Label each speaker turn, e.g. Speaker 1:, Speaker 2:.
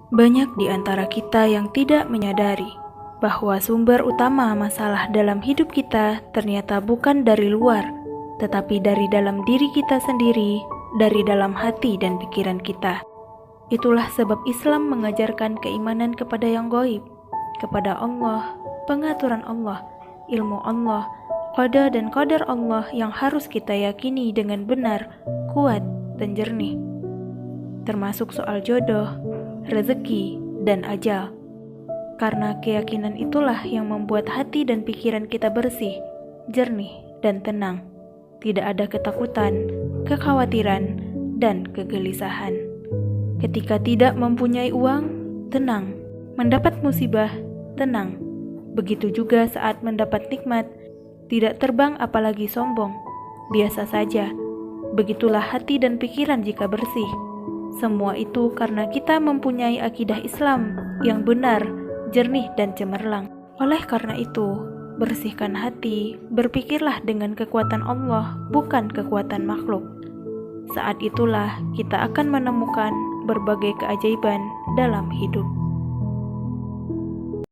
Speaker 1: Banyak di antara kita yang tidak menyadari bahwa sumber utama masalah dalam hidup kita ternyata bukan dari luar, tetapi dari dalam diri kita sendiri, dari dalam hati dan pikiran kita. Itulah sebab Islam mengajarkan keimanan kepada yang gaib, kepada Allah, pengaturan Allah, ilmu Allah, qada dan qadar Allah yang harus kita yakini dengan benar, kuat, dan jernih. Termasuk soal jodoh, rezeki, dan ajal. Karena keyakinan itulah yang membuat hati dan pikiran kita bersih, jernih, dan tenang. Tidak ada ketakutan, kekhawatiran, dan kegelisahan. Ketika tidak mempunyai uang, tenang. Mendapat musibah, tenang. Begitu juga saat mendapat nikmat, tidak terbang apalagi sombong. Biasa saja. Begitulah hati dan pikiran jika bersih. Semua itu karena kita mempunyai akidah Islam yang benar, jernih dan cemerlang. Oleh karena itu, bersihkan hati, berpikirlah dengan kekuatan Allah, bukan kekuatan makhluk. Saat itulah kita akan menemukan berbagai keajaiban dalam hidup.